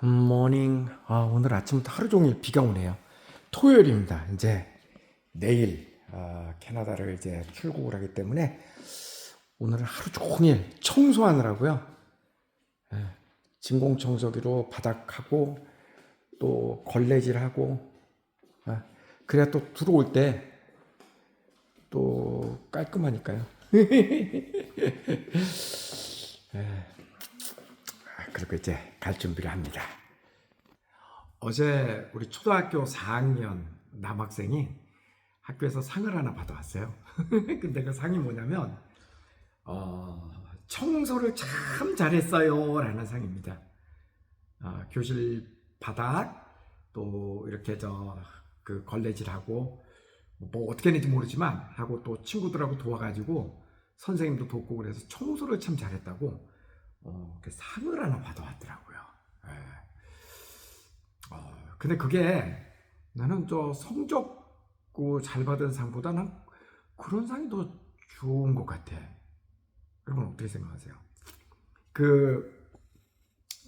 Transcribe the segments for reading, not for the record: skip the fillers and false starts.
굿모닝. 오늘 아침부터 하루 종일 비가 오네요. 토요일입니다. 이제 내일 캐나다를 이제 출국을 하기 때문에 오늘 하루 종일 청소하느라고요. 진공청소기로 바닥하고 또 걸레질하고 그래야 또 들어올 때 또 깔끔하니까요. 그리고 이제 갈 준비를 합니다. 어제 우리 초등학교 4학년 남학생이 학교에서 상을 하나 받아왔어요. 근데 그 상이 뭐냐면 청소를 참 잘했어요 라는 상입니다. 교실 바닥 또 이렇게 그 걸레질하고 뭐 어떻게 했는지 모르지만 하고 또 친구들하고 도와가지고 선생님도 돕고 그래서 청소를 참 잘했다고 상을 하나 받아왔더라고요. 근데 그게 나는 성적 잘 받은 상보다는 그런 상이 더 좋은 것 같아. 여러분 어떻게 생각하세요? 그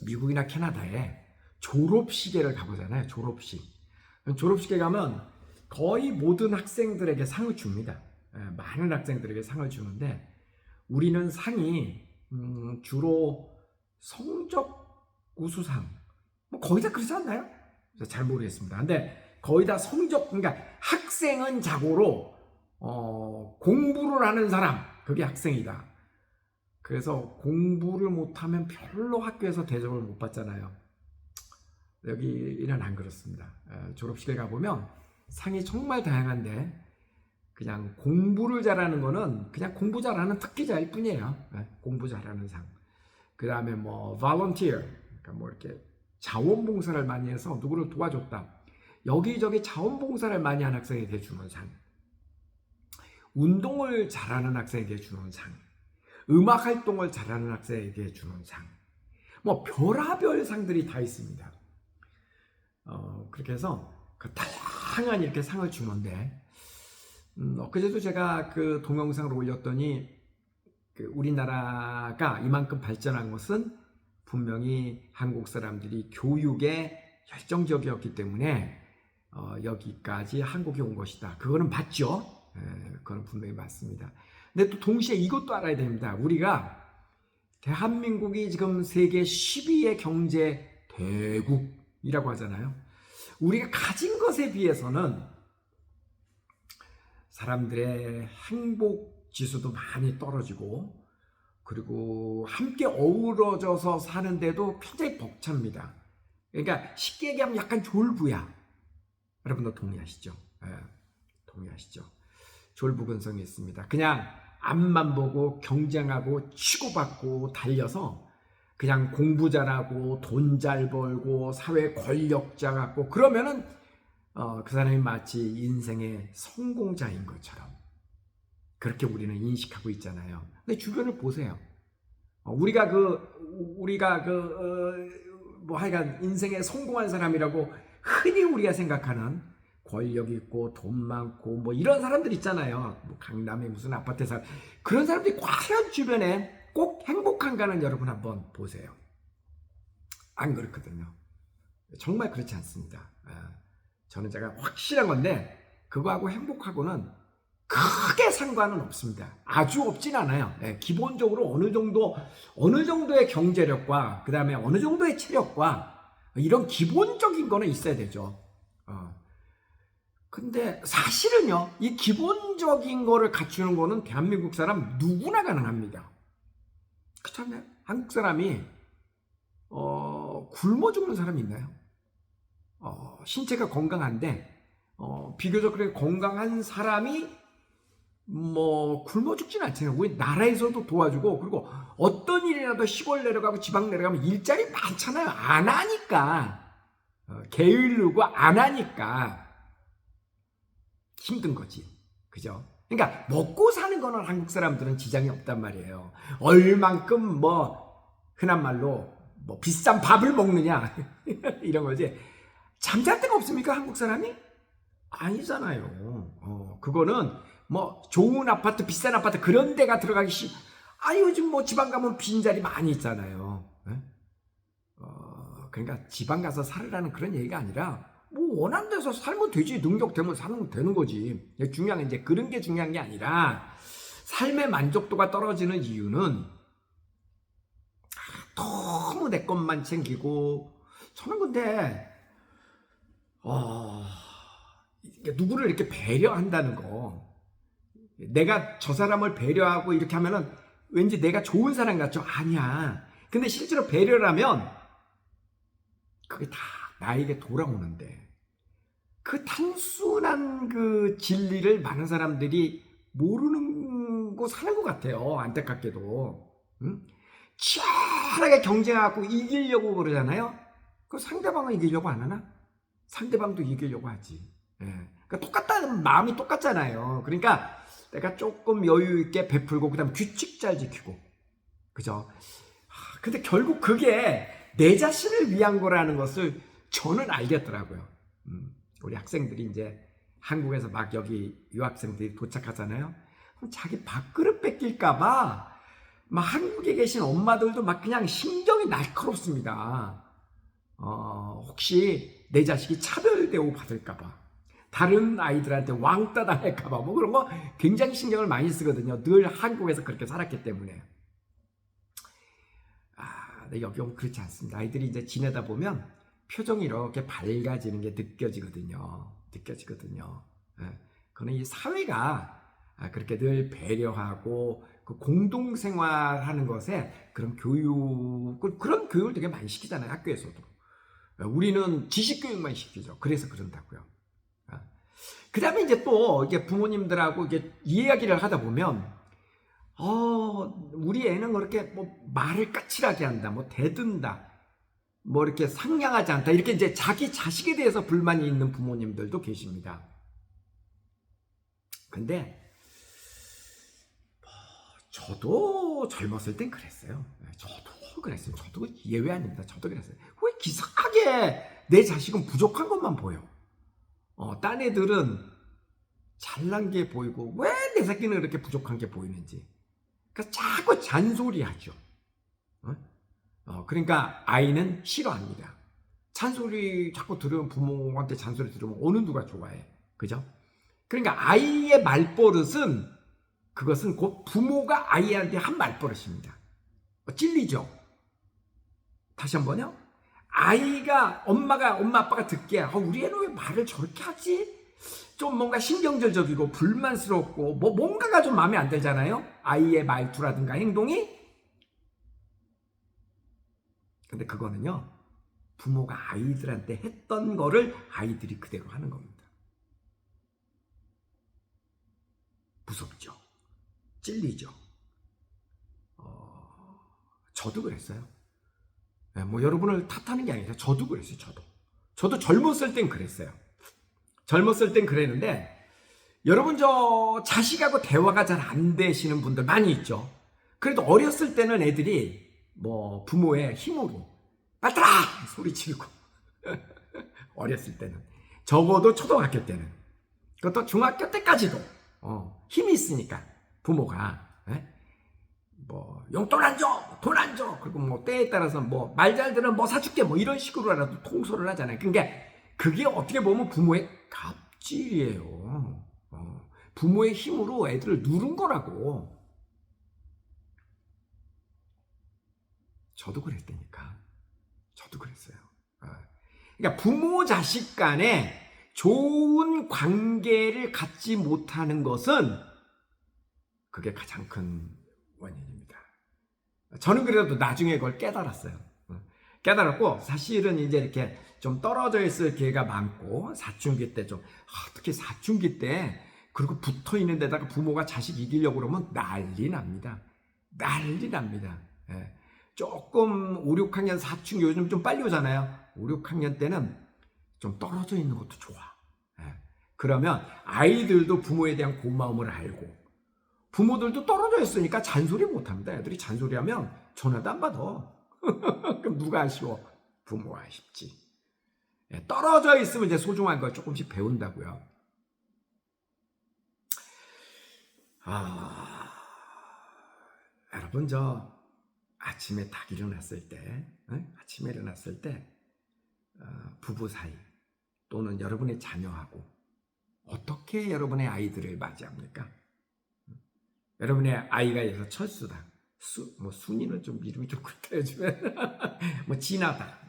미국이나 캐나다에 졸업식에를 가보잖아요. 졸업식에 가면 거의 모든 학생들에게 상을 줍니다. 많은 학생들에게 상을 주는데 우리는 상이 주로 성적 우수상 뭐 거의 다 그렇지 않나요? 잘 모르겠습니다. 근데 거의 다 성적, 그러니까 학생은 자고로 공부를 하는 사람, 그게 학생이다. 그래서 공부를 못하면 별로 학교에서 대접을 못 받잖아요. 여기는 안 그렇습니다. 졸업식에 가보면 상이 정말 다양한데 그냥 공부를 잘하는 거는 그냥 공부 잘하는 특기자일 뿐이에요. 공부 잘하는 상. 그 다음에 뭐 volunteer, 그러니까 뭐 이렇게 자원봉사를 많이 해서 누구를 도와줬다. 여기저기 자원봉사를 많이 한 학생에게 주는 상. 운동을 잘하는 학생에게 주는 상. 음악 활동을 잘하는 학생에게 주는 상. 뭐 별하별 상들이 다 있습니다. 그렇게 해서 그 다양한 이렇게 상을 주는데 엊그제도 제가 그 동영상을 올렸더니 그 우리나라가 이만큼 발전한 것은 분명히 한국 사람들이 교육에 열정적이었기 때문에 여기까지 한국에 온 것이다. 그거는 맞죠? 그거는 분명히 맞습니다. 근데 또 동시에 이것도 알아야 됩니다. 우리가 대한민국이 지금 세계 10위의 경제 대국이라고 하잖아요. 우리가 가진 것에 비해서는 사람들의 행복 지수도 많이 떨어지고 그리고 함께 어우러져서 사는데도 굉장히 벅찹니다. 그러니까 쉽게 얘기하면 약간 졸부야. 여러분도 동의하시죠? 동의하시죠? 졸부근성이 있습니다. 그냥 앞만 보고 경쟁하고 치고받고 달려서 그냥 공부 잘하고 돈 잘 벌고 사회 권력자 같고 그러면은 그 사람이 마치 인생의 성공자인 것처럼 그렇게 우리는 인식하고 있잖아요. 근데 주변을 보세요. 우리가 뭐 하여간 인생에 성공한 사람이라고 흔히 우리가 생각하는 권력 있고 돈 많고 뭐 이런 사람들 있잖아요. 뭐 강남에 무슨 아파트에 살 그런 사람들이 과연 주변에 꼭 행복한가는 여러분 한번 보세요. 안 그렇거든요. 정말 그렇지 않습니다. 저는 제가 확실한 건데 그거하고 행복하고는 크게 상관은 없습니다. 아주 없진 않아요. 기본적으로 어느 정도의 경제력과 그 다음에 어느 정도의 체력과 이런 기본적인 거는 있어야 되죠. 근데 사실은요, 이 기본적인 거를 갖추는 거는 대한민국 사람 누구나 가능합니다. 그렇지 않나요? 한국 사람이 굶어 죽는 사람이 있나요? 신체가 건강한데 비교적 그렇게 건강한 사람이 뭐 굶어 죽진 않잖아요. 우리 나라에서도 도와주고 그리고 어떤 일이라도 시골 내려가고 지방 내려가면 일자리 많잖아요. 안 하니까 게으르고 안 하니까 힘든 거지. 그죠? 그러니까 먹고 사는 거는 한국 사람들은 지장이 없단 말이에요. 얼만큼 뭐 흔한 말로 뭐 비싼 밥을 먹느냐 이런 거지. 잠잘 데가 없습니까 한국 사람이? 아니잖아요. 그거는 뭐 좋은 아파트 비싼 아파트 그런 데가 들어가기 요즘 뭐 지방 가면 빈자리 많이 있잖아요. 그러니까 지방 가서 살으라는 그런 얘기가 아니라 뭐 원하는 데서 살면 되지. 능력 되면 살면 되는 거지. 중요한 게 이제 그런 게 중요한 게 아니라 삶의 만족도가 떨어지는 이유는 너무 내 것만 챙기고 저는 근데 누구를 이렇게 배려한다는 거 내가 저 사람을 배려하고 이렇게 하면은 왠지 내가 좋은 사람 같죠? 아니야. 근데 실제로 배려를 하면 그게 다 나에게 돌아오는데 그 단순한 그 진리를 많은 사람들이 모르는 거 사는 것 같아요. 안타깝게도. 응? 치열하게 경쟁하고 이기려고 그러잖아요. 그 상대방은 이기려고 안 하나? 상대방도 이기려고 하지. 예. 그러니까 똑같다는 마음이 똑같잖아요. 그러니까 내가 조금 여유 있게 베풀고 그다음 규칙 잘 지키고, 그죠? 근데 결국 그게 내 자신을 위한 거라는 것을 저는 알겠더라고요. 우리 학생들이 이제 한국에서 막 여기 유학생들이 도착하잖아요. 그럼 자기 밥그릇 뺏길까봐 막 한국에 계신 엄마들도 막 그냥 심정이 날카롭습니다. 혹시 내 자식이 차별 대우 받을까봐. 다른 아이들한테 왕따 당할까봐 뭐 그런 거 굉장히 신경을 많이 쓰거든요. 늘 한국에서 그렇게 살았기 때문에. 근데 여기 오면 그렇지 않습니다. 아이들이 이제 지내다 보면 표정이 이렇게 밝아지는 게 느껴지거든요. 예. 그는 이 사회가 그렇게 늘 배려하고 그 공동생활하는 것에 그런 그런 교육을 되게 많이 시키잖아요. 학교에서도. 우리는 지식교육만 시키죠. 그래서 그런다고요. 그 다음에 이제 또 이게 부모님들하고 이게 이야기를 하다 보면, 우리 애는 그렇게 뭐 말을 까칠하게 한다, 뭐 대든다, 뭐 이렇게 상냥하지 않다, 이렇게 이제 자기 자식에 대해서 불만이 있는 부모님들도 계십니다. 근데, 저도 젊었을 땐 그랬어요. 저도 예외 아닙니다. 저도 그랬어요. 왜 이상하게 내 자식은 부족한 것만 보여? 딴 애들은 잘난 게 보이고 왜 내 새끼는 이렇게 부족한 게 보이는지. 그러니까 자꾸 잔소리하죠. 그러니까 아이는 싫어합니다. 잔소리 자꾸 들으면 부모한테 잔소리 들으면 어느 누가 좋아해. 그죠? 그러니까 아이의 말버릇은 그것은 곧 부모가 아이한테 한 말버릇입니다. 찔리죠? 다시 한번요. 엄마 아빠가 듣기에 우리 애는 왜 말을 저렇게 하지? 좀 뭔가 신경질적이고 불만스럽고 뭐 뭔가가 좀 마음에 안 들잖아요. 아이의 말투라든가 행동이. 근데 그거는요. 부모가 아이들한테 했던 거를 아이들이 그대로 하는 겁니다. 무섭죠. 찔리죠. 저도 그랬어요. 뭐 여러분을 탓하는 게 아니라 저도 그랬어요. 저도 젊었을 땐 그랬어요. 젊었을 땐 그랬는데 여러분 저 자식하고 대화가 잘 안 되시는 분들 많이 있죠. 그래도 어렸을 때는 애들이 뭐 부모의 힘으로 빨리라 소리 지르고 어렸을 때는 적어도 초등학교 때는 그것도 중학교 때까지도 힘이 있으니까 부모가 뭐 용돈 안 줘, 돈 안 줘. 그리고 뭐 때에 따라서 뭐 말 잘 들으면 뭐 사줄게 뭐 이런 식으로라도 통솔을 하잖아요. 그러니까 그게 어떻게 보면 부모의 갑질이에요. 부모의 힘으로 애들을 누른 거라고. 저도 그랬다니까. 저도 그랬어요. 그러니까 부모 자식 간에 좋은 관계를 갖지 못하는 것은 그게 가장 큰 원인입니다. 저는 그래도 나중에 그걸 깨달았어요. 깨달았고 사실은 이제 이렇게 좀 떨어져 있을 기회가 많고 사춘기 때 좀 특히 사춘기 때 그리고 붙어 있는 데다가 부모가 자식 이기려고 그러면 난리 납니다. 예. 조금 5, 6학년 사춘기 요즘 좀 빨리 오잖아요. 5, 6학년 때는 좀 떨어져 있는 것도 좋아. 예. 그러면 아이들도 부모에 대한 고마움을 알고 부모들도 떨어져 있으니까 잔소리 못합니다. 애들이 잔소리하면 전화도 안 받아. 그럼 누가 아쉬워? 부모가 아쉽지. 예. 떨어져 있으면 이제 소중한 걸 조금씩 배운다고요. 여러분 저 아침에 딱 일어났을 때 부부 사이 또는 여러분의 자녀하고 어떻게 여러분의 아이들을 맞이합니까? 여러분의 아이가 있어서 철수다. 뭐 순이는 좀 이름이 좀 그렇다 요즘에. 뭐 진아다.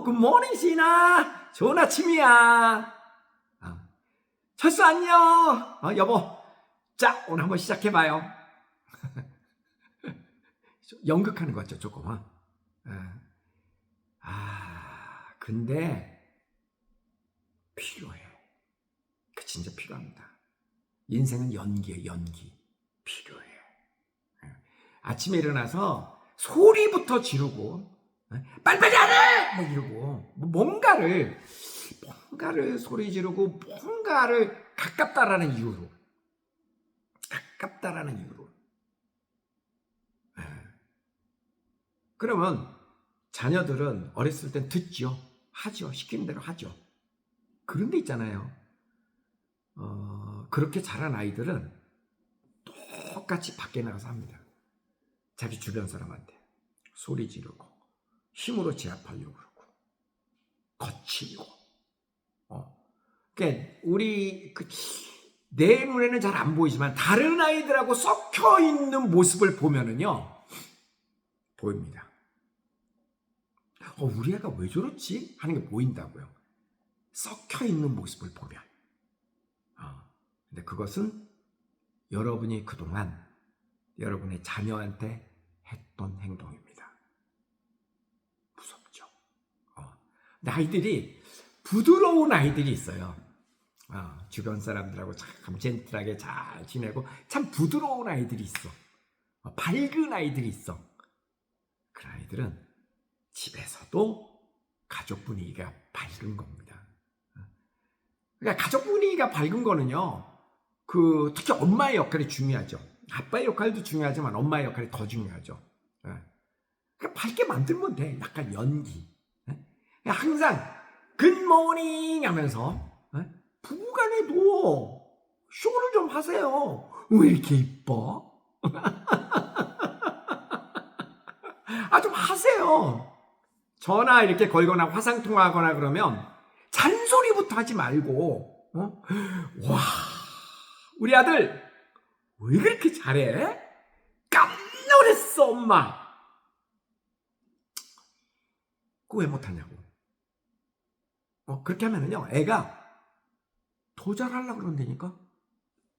굿모닝 진아. 좋은 아침이야. 철수 안녕. 여보. 자, 오늘 한번 시작해봐요. 연극하는 거 같죠, 조금. 근데 필요해. 그 진짜 필요합니다. 인생은 연기예요, 연기. 필요해. 아침에 일어나서 소리부터 지르고 빨리빨리 하래! 뭐 이러고 뭔가를 소리 지르고 뭔가를 가깝다라는 이유로 그러면 자녀들은 어렸을 땐 듣죠. 하죠. 시키는 대로 하죠. 그런데 있잖아요. 그렇게 자란 아이들은 똑같이 밖에 나가서 합니다. 자기 주변 사람한테 소리 지르고 힘으로 제압하려고 그러고 거칠고 그러니까 내 눈에는 잘 안 보이지만 다른 아이들하고 섞여 있는 모습을 보면은요 보입니다. 우리 애가 왜 저렇지? 하는 게 보인다고요. 섞여 있는 모습을 보면. 근데 그것은 여러분이 그동안 여러분의 자녀한테 했던 행동입니다. 무섭죠. 근데 아이들이 부드러운 아이들이 있어요. 주변 사람들하고 참 젠틀하게 잘 지내고 참 부드러운 아이들이 있어. 밝은 아이들이 있어. 그 아이들은 집에서도 가족 분위기가 밝은 겁니다. 그러니까 가족 분위기가 밝은 거는요. 특히 엄마의 역할이 중요하죠. 아빠의 역할도 중요하지만 엄마의 역할이 더 중요하죠. 그러니까 밝게 만들면 돼. 약간 연기. 항상 굿모닝 하면서 부부간에도 쇼를 좀 하세요. 왜 이렇게 이뻐? 좀 하세요. 전화 이렇게 걸거나 화상통화하거나 그러면 잔소리부터 하지 말고 와 우리 아들 왜 그렇게 잘해? 깜놀했어 엄마. 그거 왜 못하냐고. 그렇게 하면은요 애가 더 잘하려고 그런다니까.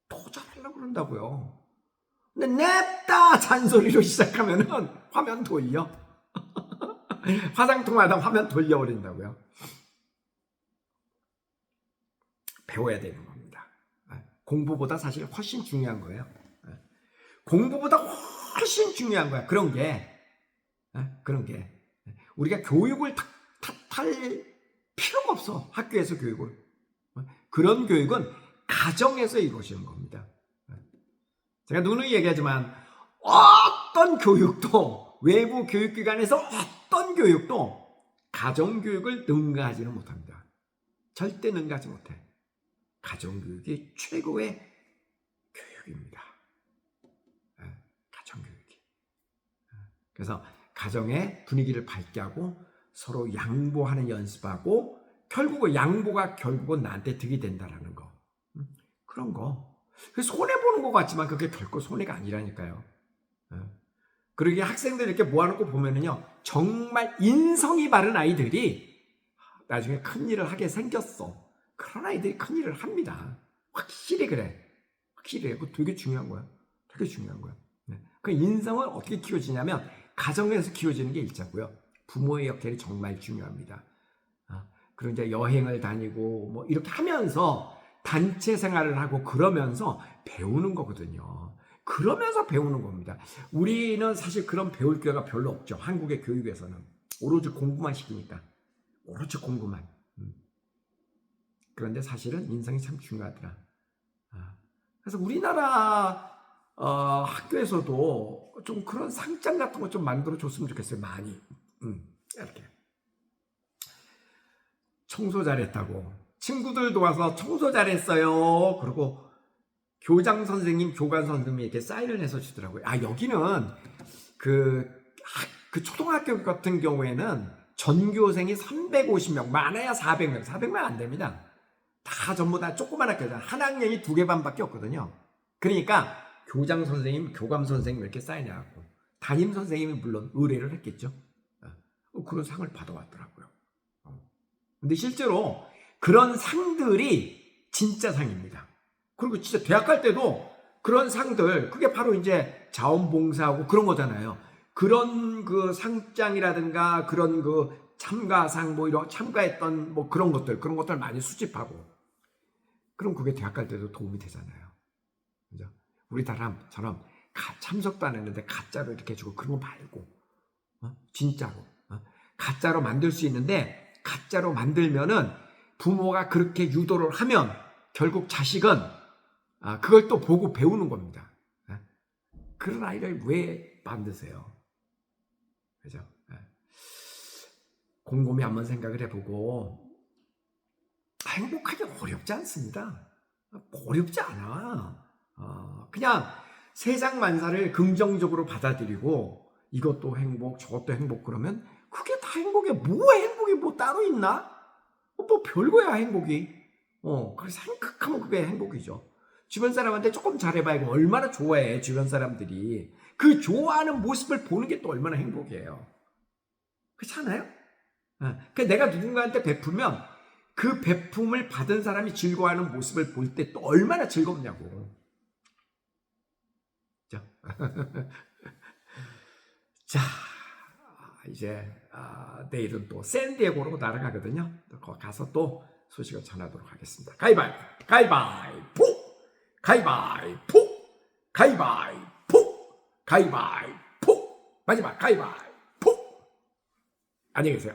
더 잘하려고 그런다고요. 근데 냅다 잔소리로 시작하면은 화면 돌려. 화상통화하다 화면 돌려버린다고요. 배워야 되는 겁니다. 공부보다 사실 훨씬 중요한 거예요. 공부보다 훨씬 중요한 거야. 그런 게 우리가 교육을 탓할 필요가 없어. 학교에서 교육을. 그런 교육은 가정에서 이루어지는 겁니다. 제가 누누이 얘기하지만 어떤 교육도 외부 교육기관에서 어떤 교육도 가정교육을 능가하지는 못합니다. 절대 능가하지 못해. 가정교육이 최고의 교육입니다. 가정교육이. 그래서 가정의 분위기를 밝게 하고 서로 양보하는 연습하고 결국은 양보가 결국은 나한테 득이 된다라는 거. 그런 거. 손해보는 것 같지만 그게 결코 손해가 아니라니까요. 그러게 학생들 이렇게 모아놓고 보면은요, 정말 인성이 바른 아이들이 나중에 큰 일을 하게 생겼어. 그런 아이들이 큰 일을 합니다. 확실히 그래. 확실히 그거 되게 중요한 거야. 되게 중요한 거야. 그 인성을 어떻게 키워지냐면 가정에서 키워지는 게 일자고요. 부모의 역할이 정말 중요합니다. 그리고 이제 여행을 다니고 뭐 이렇게 하면서 단체 생활을 하고 그러면서 배우는 거거든요. 그러면서 배우는 겁니다. 우리는 사실 그런 배울 기회가 별로 없죠. 한국의 교육에서는. 오로지 공부만 시키니까. 오로지 공부만. 그런데 사실은 인성이 참 중요하더라. 그래서 우리나라 학교에서도 좀 그런 상장 같은 거 좀 만들어 줬으면 좋겠어요. 많이. 이렇게. 청소 잘했다고. 친구들 도와서 청소 잘했어요. 그리고 교장 선생님, 교관 선생님이 이렇게 사인을 해서 주더라고요. 여기는 그 초등학교 같은 경우에는 전교생이 350명, 많아야 400명, 400명 안 됩니다. 다 전부 다 조그만 학교잖아. 한 학년이 2개 반밖에 없거든요. 그러니까 교장 선생님, 교감 선생님 이렇게 사인해갖고 담임 선생님이 물론 의뢰를 했겠죠. 그런 상을 받아왔더라고요. 근데 실제로 그런 상들이 진짜 상입니다. 그리고 진짜 대학 갈 때도 그런 상들, 그게 바로 이제 자원봉사하고 그런 거잖아요. 그런 그 상장이라든가 그런 그 참가상 뭐 이런 참가했던 뭐 그런 것들 많이 수집하고, 그럼 그게 대학 갈 때도 도움이 되잖아요. 그죠? 우리 사람처럼 참석도 안 했는데 가짜로 이렇게 해주고 그런 거 말고, 진짜로, 가짜로 만들 수 있는데, 가짜로 만들면은 부모가 그렇게 유도를 하면 결국 자식은 그걸 또 보고 배우는 겁니다. 그런 아이를 왜 만드세요? 그죠? 곰곰이 한번 생각을 해보고, 행복하기 어렵지 않습니다. 어렵지 않아. 그냥 세상 만사를 긍정적으로 받아들이고, 이것도 행복, 저것도 행복, 그러면 그게 다 행복이야. 행복이 뭐 따로 있나? 뭐 별거야, 행복이. 그래서 생각하면 그게 행복이죠. 주변 사람한테 조금 잘해봐. 이거 얼마나 좋아해, 주변 사람들이. 그 좋아하는 모습을 보는 게 또 얼마나 행복이에요. 그렇잖아요? 그 내가 누군가한테 베풀면 그 베품을 받은 사람이 즐거워하는 모습을 볼 때 또 얼마나 즐겁냐고. 자, 자, 이제 내일은 또 샌디에고로 날아가거든요. 거기 가서 또 소식을 전하도록 하겠습니다. 가위바위보, 가위바위보, 가위바위보, 가위바위보, 가위바위보. 마지막 가위바위보. 안녕히 계세요.